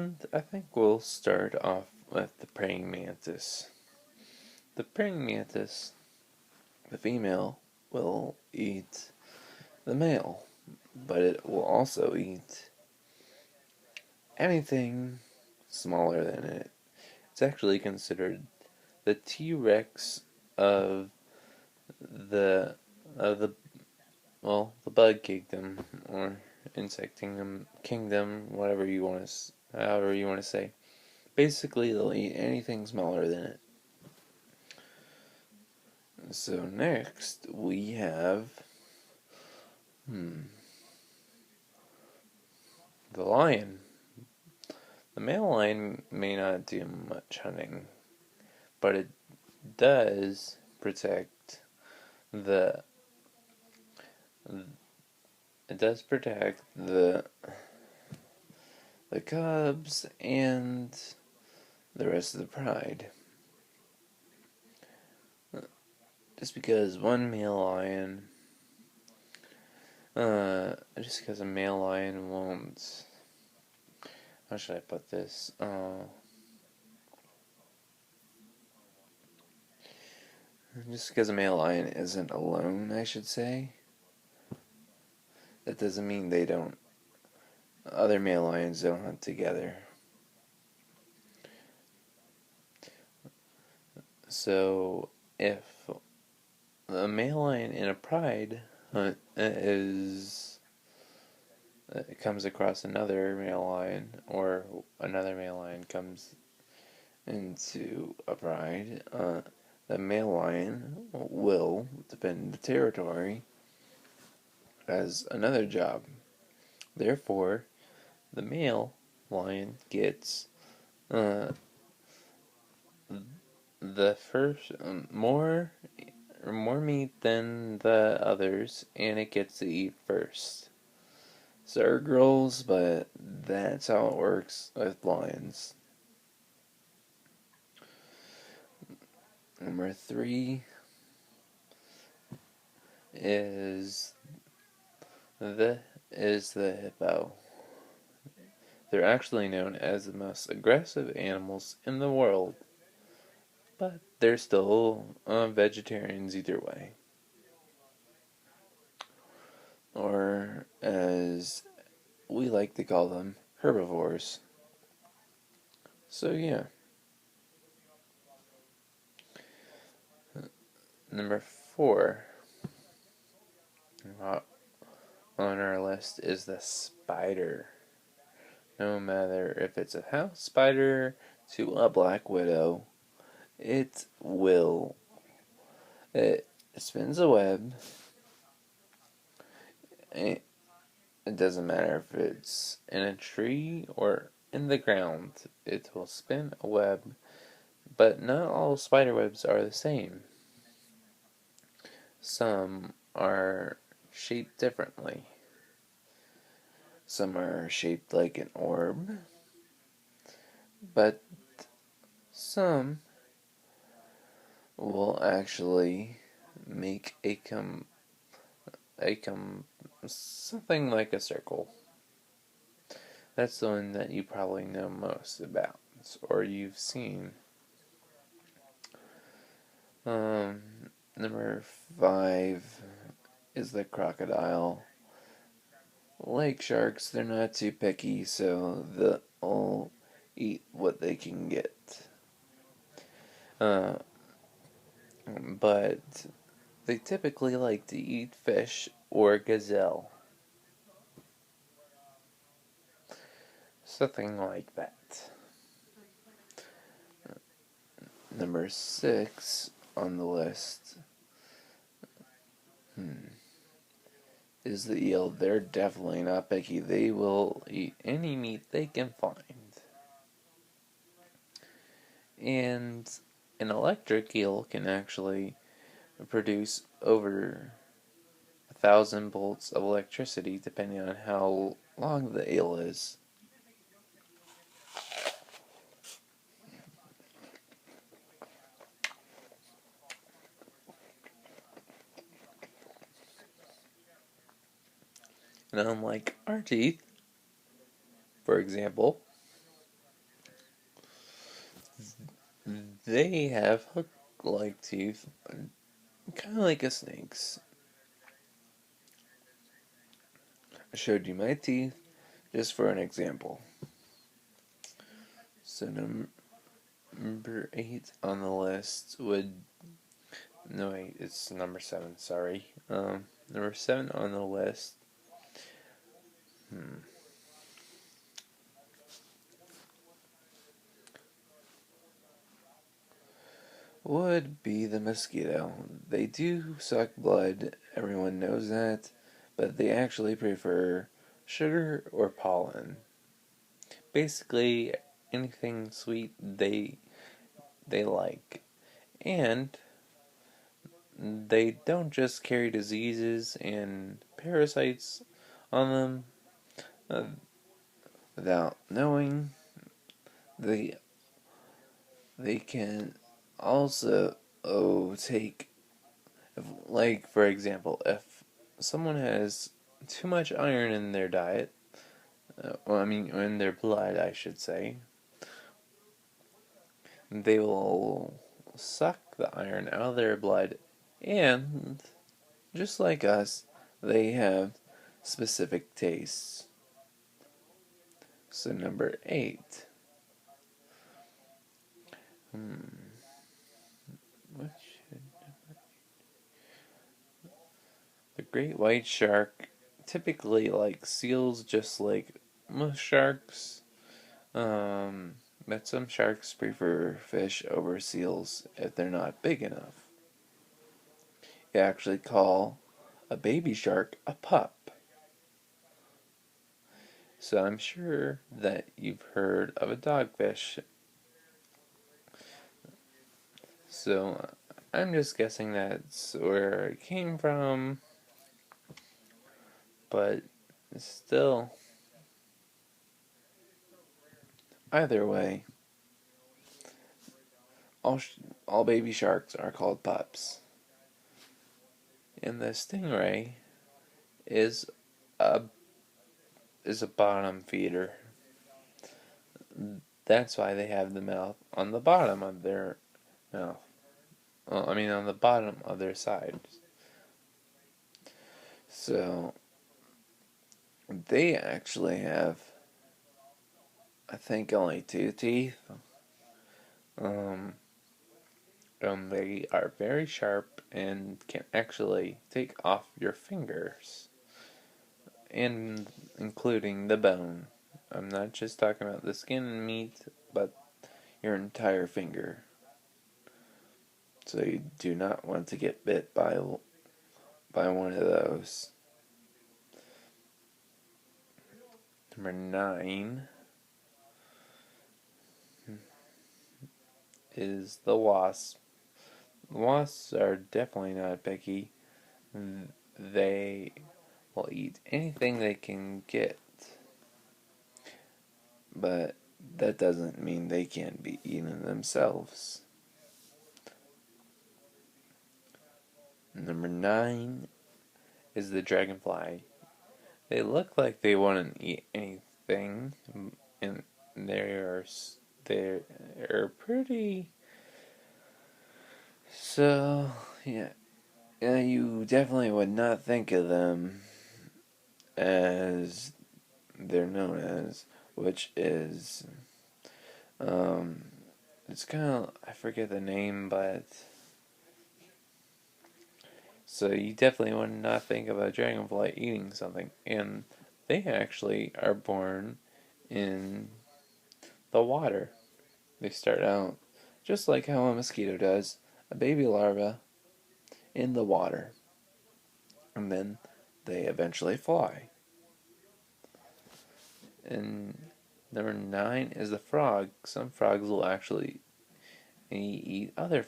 And I think we'll start off with the praying mantis. The praying mantis, the female, will eat the male, but it will also eat anything smaller than it. It's actually considered the T-Rex of the the the bug kingdom or insect kingdom, whatever you want to, however you want to say. Basically, they'll eat anything smaller than it. So next we have the lion. The male lion may not do much hunting, but does protect the it does protect the cubs and the rest of the pride. Just because one male lion, just because a male lion won't, how should I put this? Just because a male lion isn't alone, I should say, that doesn't mean other male lions don't hunt together. So, if a male lion in a pride hunt comes across another male lion, or another male lion comes into a pride, the male lion will defend the territory as another job. Therefore, the male lion gets the first more meat than the others, and it gets to eat first. Sorry, girls, but that's how it works with lions. Number 3 is the hippo. They're actually known as the most aggressive animals in the world, but they're still vegetarians either way. Or, as we like to call them, herbivores. So, yeah. Number 4 on our list is the spider. No matter if it's a house spider to a black widow, it spins a web. It doesn't matter if it's in a tree or in the ground, it will spin a web. But not all spider webs are the same. Some are shaped differently. Some are shaped like an orb, but some will actually make something like a circle. That's the one that you probably know most about, or you've seen. Number 5 is the crocodile. Lake sharks, they're not too picky, so they'll eat what they can get. But they typically like to eat fish or gazelle. Something like that. Number 6 on the list is the eel. They're definitely not picky. They will eat any meat they can find. And an electric eel can actually produce over 1,000 volts of electricity depending on how long the eel is. And unlike our teeth, for example, They have hook-like teeth, kind of like a snake's. I showed you my teeth just for an example. So number 8 on the list would... No, wait, it's number 7, sorry. Number 7 on the list. Would be the mosquito. They do suck blood, everyone knows that, but they actually prefer sugar or pollen. Basically, anything sweet they like. And they don't just carry diseases and parasites on them uh, without knowing. They they can also take, like for example, if someone has too much iron in their diet, in their blood, I should say, they will suck the iron out of their blood, and just like us, they have specific tastes. So number 8. What should The great white shark typically likes seals, just like most sharks. But some sharks prefer fish over seals if they're not big enough. You actually call a baby shark a pup. So I'm sure that you've heard of a dogfish. So I'm just guessing that's where it came from, but still, either way, all, all baby sharks are called pups. And the stingray is a bottom feeder. That's why they have the mouth on the bottom of their mouth. Well, on the bottom of their sides. So they actually have, I think, only 2 teeth. They are very sharp and can actually take off your fingers, and including the bone. I'm not just talking about the skin and meat, but your entire finger. So you do not want to get bit by one of those. Number 9 is the wasp. Wasps are definitely not picky. They will eat anything they can get, but that doesn't mean they can't be eaten themselves. Number 9 is the dragonfly. They look like they wouldn't eat anything, and they're pretty. So yeah, you definitely would not think of them as they're known as, which is it's kind of, I forget the name, but so you definitely would not think of a dragonfly eating something, and they actually are born in the water. They start out just like how a mosquito does, a baby larva in the water, and then they eventually fly. And number 9 is the frog. Some frogs will actually eat other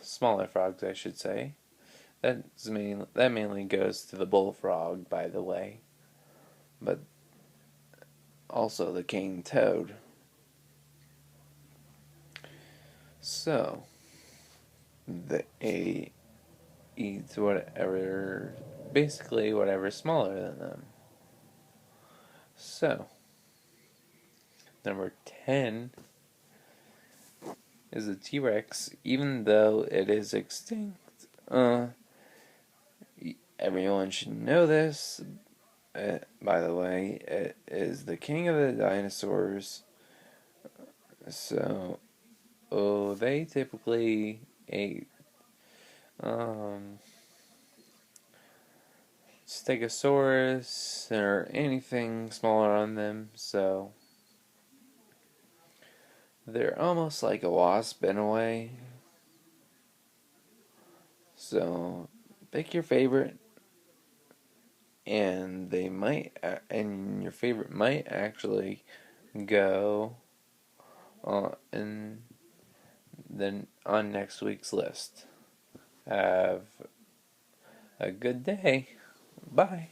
smaller frogs, I should say. That mainly goes to the bullfrog, by the way, but also the cane toad. So they eat basically whatever's smaller than them. So number 10 is a T-Rex, even though it is extinct. Uh, Everyone should know this. By the way, it is the king of the dinosaurs. So, they typically ate um, Stegosaurus or anything smaller on them. So they're almost like a wasp in a way. So pick your favorite, and and your favorite might actually go and then on next week's list. Have a good day. Bye.